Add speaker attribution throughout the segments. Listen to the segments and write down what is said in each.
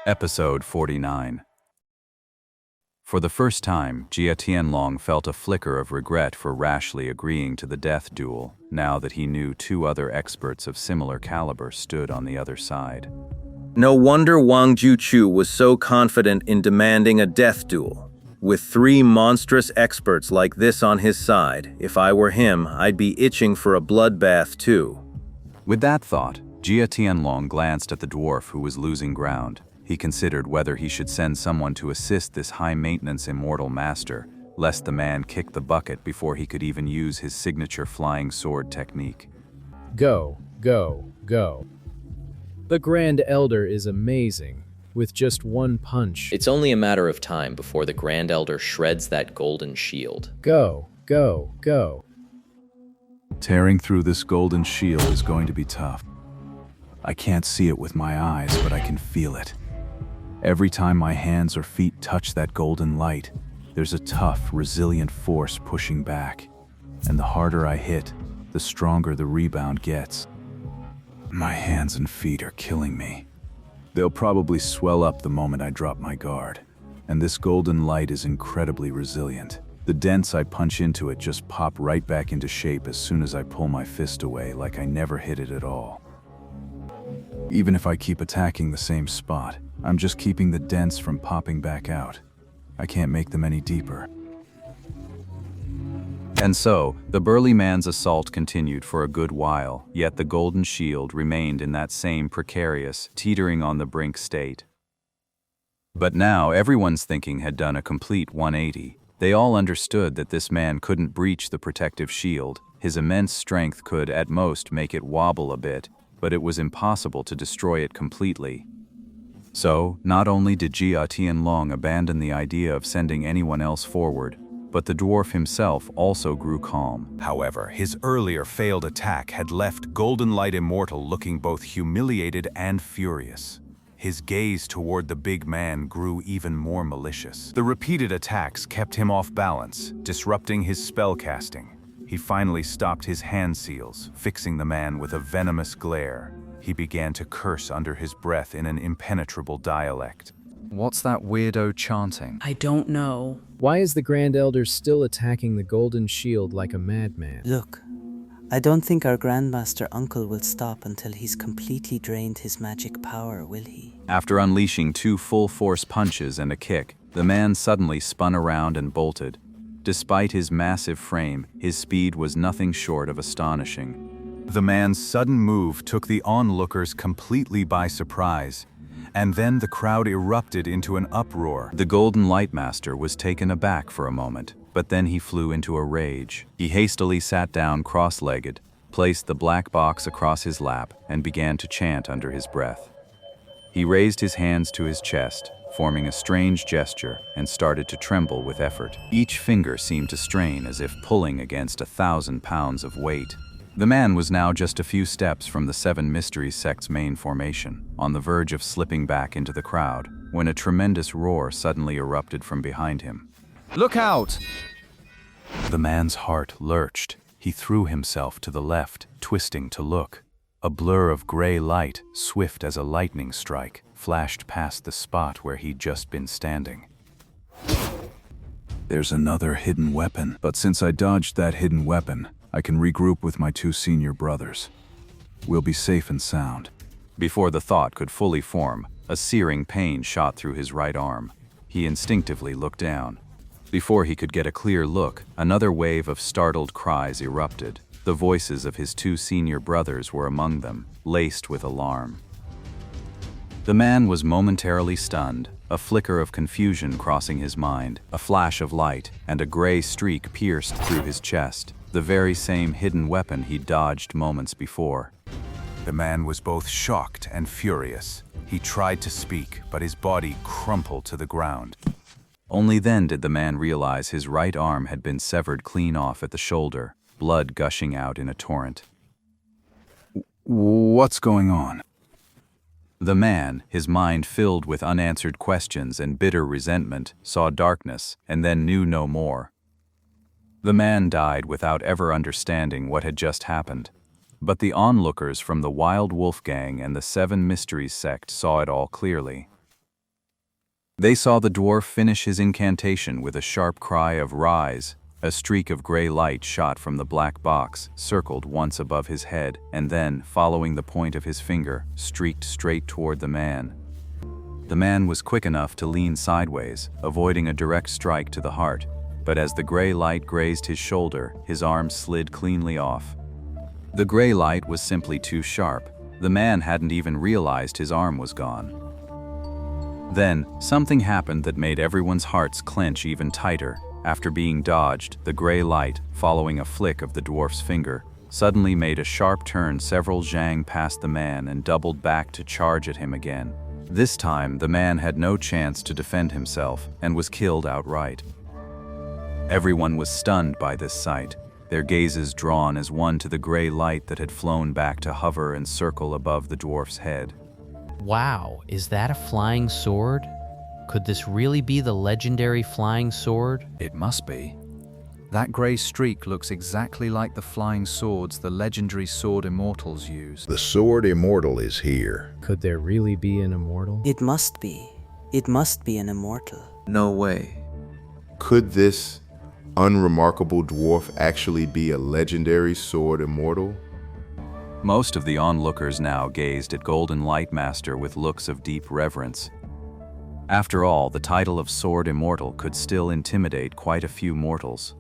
Speaker 1: Episode 49. For the first time, Jia Tianlong felt a flicker of regret for rashly agreeing to the death duel, now that he knew two other experts of similar caliber stood on the other side.
Speaker 2: No wonder Wang Juchu was so confident in demanding a death duel. With three monstrous experts like this on his side, if I were him, I'd be itching for a bloodbath too.
Speaker 1: With that thought, Jia Tianlong glanced at the dwarf who was losing ground. He considered whether he should send someone to assist this high-maintenance immortal master, lest the man kick the bucket before he could even use his signature flying sword technique.
Speaker 3: Go, go, go. The Grand Elder is amazing. With just one punch.
Speaker 4: It's only a matter of time before the Grand Elder shreds that golden shield.
Speaker 3: Go, go, go.
Speaker 5: Tearing through this golden shield is going to be tough. I can't see it with my eyes, but I can feel it. Every time my hands or feet touch that golden light, there's a tough, resilient force pushing back. And the harder I hit, the stronger the rebound gets. My hands and feet are killing me. They'll probably swell up the moment I drop my guard. And this golden light is incredibly resilient. The dents I punch into it just pop right back into shape as soon as I pull my fist away, like I never hit it at all. Even if I keep attacking the same spot, I'm just keeping the dents from popping back out. I can't make them any deeper.
Speaker 1: And so, the burly man's assault continued for a good while, yet the golden shield remained in that same precarious, teetering on the brink state. But now everyone's thinking had done a complete 180. They all understood that this man couldn't breach the protective shield. His immense strength could, at most, make it wobble a bit, but it was impossible to destroy it completely. So, not only did Jia Tianlong abandon the idea of sending anyone else forward, but the dwarf himself also grew calm.
Speaker 6: However, his earlier failed attack had left Golden Light Immortal looking both humiliated and furious. His gaze toward the big man grew even more malicious. The repeated attacks kept him off balance, disrupting his spellcasting. He finally stopped his hand seals, fixing the man with a venomous glare. He began to curse under his breath in an impenetrable dialect.
Speaker 1: What's that weirdo chanting?
Speaker 7: I don't know.
Speaker 3: Why is the Grand Elder still attacking the golden shield like a madman?
Speaker 8: Look, I don't think our Grandmaster Uncle will stop until he's completely drained his magic power, will he?
Speaker 1: After unleashing two full-force punches and a kick, the man suddenly spun around and bolted. Despite his massive frame, his speed was nothing short of astonishing.
Speaker 6: The man's sudden move took the onlookers completely by surprise, and then the crowd erupted into an uproar.
Speaker 1: The Golden Light Master was taken aback for a moment, but then he flew into a rage. He hastily sat down cross-legged, placed the black box across his lap, and began to chant under his breath. He raised his hands to his chest, forming a strange gesture, and started to tremble with effort. Each finger seemed to strain as if pulling against 1,000 pounds of weight. The man was now just a few steps from the Seven Mysteries sect's main formation, on the verge of slipping back into the crowd, when a tremendous roar suddenly erupted from behind him.
Speaker 6: Look out!
Speaker 5: The man's heart lurched. He threw himself to the left, twisting to look. A blur of gray light, swift as a lightning strike, flashed past the spot where he'd just been standing. There's another hidden weapon, but since I dodged that hidden weapon, I can regroup with my two senior brothers. We'll be safe and sound.
Speaker 1: Before the thought could fully form, a searing pain shot through his right arm. He instinctively looked down. Before he could get a clear look, another wave of startled cries erupted. The voices of his two senior brothers were among them, laced with alarm. The man was momentarily stunned, a flicker of confusion crossing his mind, a flash of light, and a gray streak pierced through his chest, the very same hidden weapon he dodged moments before.
Speaker 6: The man was both shocked and furious. He tried to speak, but his body crumpled to the ground.
Speaker 1: Only then did the man realize his right arm had been severed clean off at the shoulder, blood gushing out in a torrent.
Speaker 5: What's going on?
Speaker 1: The man, his mind filled with unanswered questions and bitter resentment, saw darkness and then knew no more. The man died without ever understanding what had just happened. But the onlookers from the Wild Wolf Gang and the Seven Mysteries sect saw it all clearly. They saw the dwarf finish his incantation with a sharp cry of "Rise." A streak of gray light shot from the black box, circled once above his head, and then, following the point of his finger, streaked straight toward the man. The man was quick enough to lean sideways, avoiding a direct strike to the heart, but as the gray light grazed his shoulder, his arm slid cleanly off. The gray light was simply too sharp. The man hadn't even realized his arm was gone. Then, something happened that made everyone's hearts clench even tighter. After being dodged, the gray light, following a flick of the dwarf's finger, suddenly made a sharp turn several zhang past the man and doubled back to charge at him again. This time, the man had no chance to defend himself and was killed outright. Everyone was stunned by this sight, their gazes drawn as one to the gray light that had flown back to hover and circle above the dwarf's head.
Speaker 7: Wow, is that a flying sword? Could this really be the legendary flying sword?
Speaker 5: It must be. That grey streak looks exactly like the flying swords the legendary sword immortals use.
Speaker 9: The sword immortal is here.
Speaker 3: Could there really be an immortal?
Speaker 8: It must be. It must be an immortal.
Speaker 2: No way.
Speaker 9: Could this unremarkable dwarf actually be a legendary sword immortal?
Speaker 1: Most of the onlookers now gazed at Golden Light Master with looks of deep reverence. After all, the title of Sword Immortal could still intimidate quite a few mortals.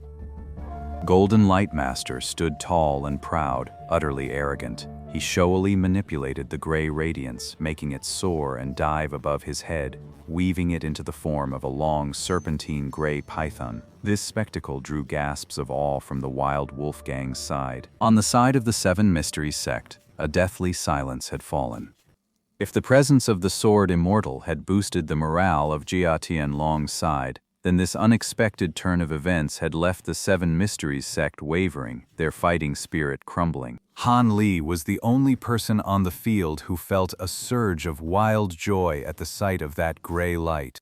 Speaker 1: Golden Light Master stood tall and proud, utterly arrogant. He showily manipulated the gray radiance, making it soar and dive above his head, weaving it into the form of a long serpentine gray python. This spectacle drew gasps of awe from the wild wolf gang's side. On the side of the Seven Mysteries sect, a deathly silence had fallen. If the presence of the Sword Immortal had boosted the morale of Jia Tianlong's side, then this unexpected turn of events had left the Seven Mysteries sect wavering, their fighting spirit crumbling.
Speaker 6: Han Li was the only person on the field who felt a surge of wild joy at the sight of that gray light.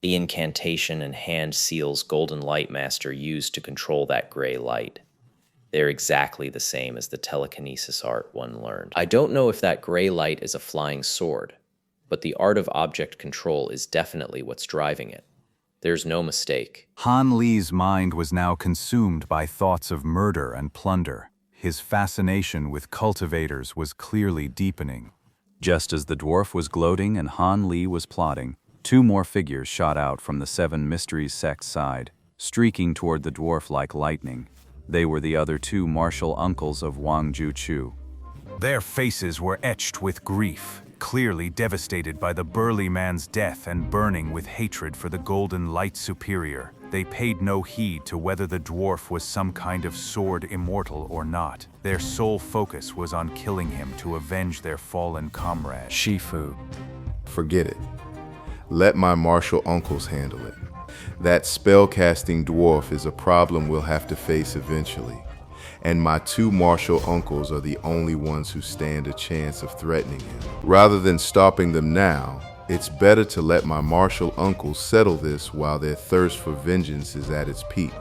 Speaker 4: The incantation and hand seals Golden Light Master used to control that gray light. They're exactly the same as the telekinesis art one learned. I don't know if that gray light is a flying sword, but the art of object control is definitely what's driving it. There's no mistake.
Speaker 6: Han Li's mind was now consumed by thoughts of murder and plunder. His fascination with cultivators was clearly deepening.
Speaker 1: Just as the dwarf was gloating and Han Li was plotting, two more figures shot out from the Seven Mysteries sect's side, streaking toward the dwarf like lightning. They were the other two martial uncles of Wang Juchu.
Speaker 6: Their faces were etched with grief, clearly devastated by the burly man's death and burning with hatred for the Golden Light Superior. They paid no heed to whether the dwarf was some kind of sword immortal or not. Their sole focus was on killing him to avenge their fallen comrade.
Speaker 5: Shifu.
Speaker 9: Forget it. Let my martial uncles handle it. That spellcasting dwarf is a problem we'll have to face eventually, and my two martial uncles are the only ones who stand a chance of threatening him. Rather than stopping them now, it's better to let my martial uncles settle this while their thirst for vengeance is at its peak.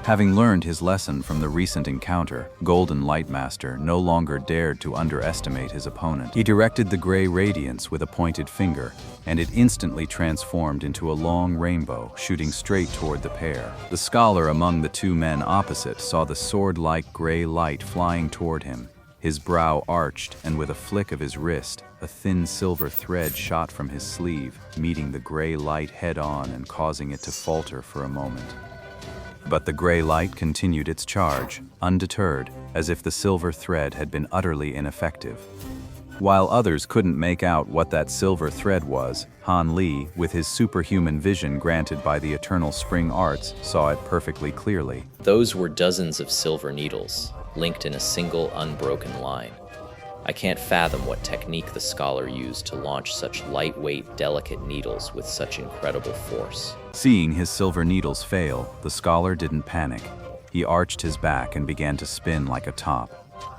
Speaker 1: Having learned his lesson from the recent encounter, Golden Light Master no longer dared to underestimate his opponent. He directed the gray radiance with a pointed finger, and it instantly transformed into a long rainbow, shooting straight toward the pair. The scholar among the two men opposite saw the sword-like gray light flying toward him. His brow arched, and with a flick of his wrist, a thin silver thread shot from his sleeve, meeting the gray light head-on and causing it to falter for a moment. But the gray light continued its charge, undeterred, as if the silver thread had been utterly ineffective. While others couldn't make out what that silver thread was, Han Li, with his superhuman vision granted by the Eternal Spring Arts, saw it perfectly clearly.
Speaker 4: Those were dozens of silver needles, linked in a single unbroken line. I can't fathom what technique the scholar used to launch such lightweight, delicate needles with such incredible force.
Speaker 1: Seeing his silver needles fail, the scholar didn't panic. He arched his back and began to spin like a top.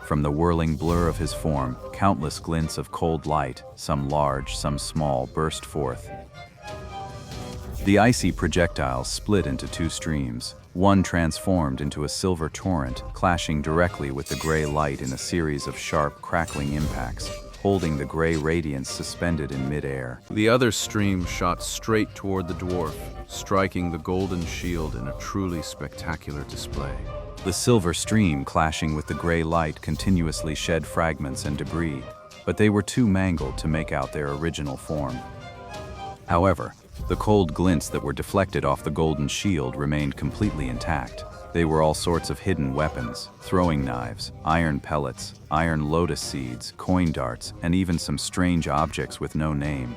Speaker 1: From the whirling blur of his form, countless glints of cold light, some large, some small, burst forth. The icy projectiles split into two streams. One transformed into a silver torrent, clashing directly with the gray light in a series of sharp, crackling impacts. holding the gray radiance suspended in midair.
Speaker 5: The other stream shot straight toward the dwarf, striking the golden shield in a truly spectacular display.
Speaker 1: The silver stream clashing with the gray light continuously shed fragments and debris, but they were too mangled to make out their original form. However, the cold glints that were deflected off the golden shield remained completely intact. They were all sorts of hidden weapons, throwing knives, iron pellets, iron lotus seeds, coin darts, and even some strange objects with no name.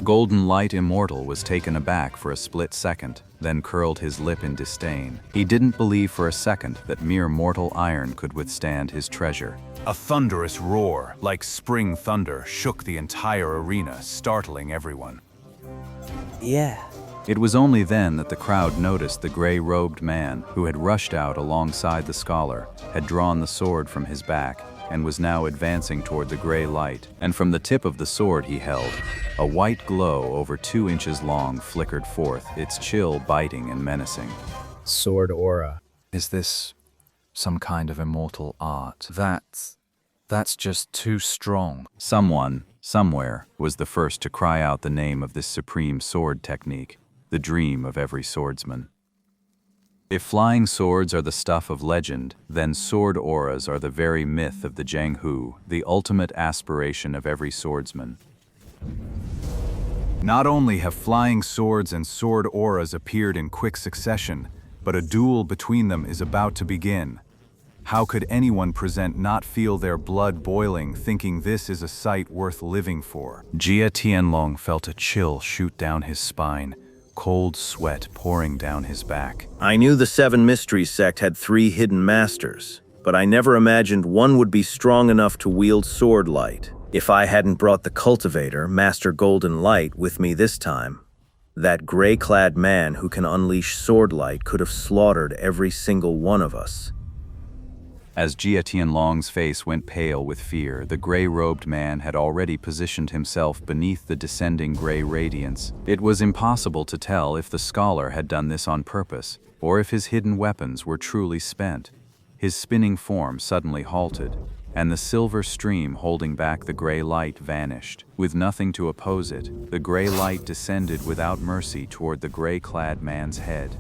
Speaker 1: Golden Light Immortal was taken aback for a split second, then curled his lip in disdain. He didn't believe for a second that mere mortal iron could withstand his treasure.
Speaker 6: A thunderous roar, like spring thunder, shook the entire arena, startling everyone.
Speaker 8: Yeah.
Speaker 1: It was only then that the crowd noticed the gray-robed man, who had rushed out alongside the scholar, had drawn the sword from his back, and was now advancing toward the gray light. And from the tip of the sword he held, a white glow over 2 inches long flickered forth, its chill biting and menacing.
Speaker 3: Sword aura.
Speaker 5: Is this some kind of immortal art? That's just too strong.
Speaker 1: Someone, somewhere, was the first to cry out the name of this supreme sword technique, the dream of every swordsman. If flying swords are the stuff of legend, then sword auras are the very myth of the Jianghu, the ultimate aspiration of every swordsman.
Speaker 6: Not only have flying swords and sword auras appeared in quick succession, but a duel between them is about to begin. How could anyone present not feel their blood boiling, thinking this is a sight worth living for?
Speaker 1: Jia Tianlong felt a chill shoot down his spine, cold sweat pouring down his back.
Speaker 2: I knew the Seven Mysteries sect had 3 hidden masters, but I never imagined one would be strong enough to wield sword light. If I hadn't brought the Cultivator, Master Golden Light, with me this time, that gray-clad man who can unleash sword light could have slaughtered every single one of us.
Speaker 1: As Jia Tianlong's face went pale with fear, the gray-robed man had already positioned himself beneath the descending gray radiance. It was impossible to tell if the scholar had done this on purpose, or if his hidden weapons were truly spent. His spinning form suddenly halted, and the silver stream holding back the gray light vanished. With nothing to oppose it, the gray light descended without mercy toward the gray-clad man's head.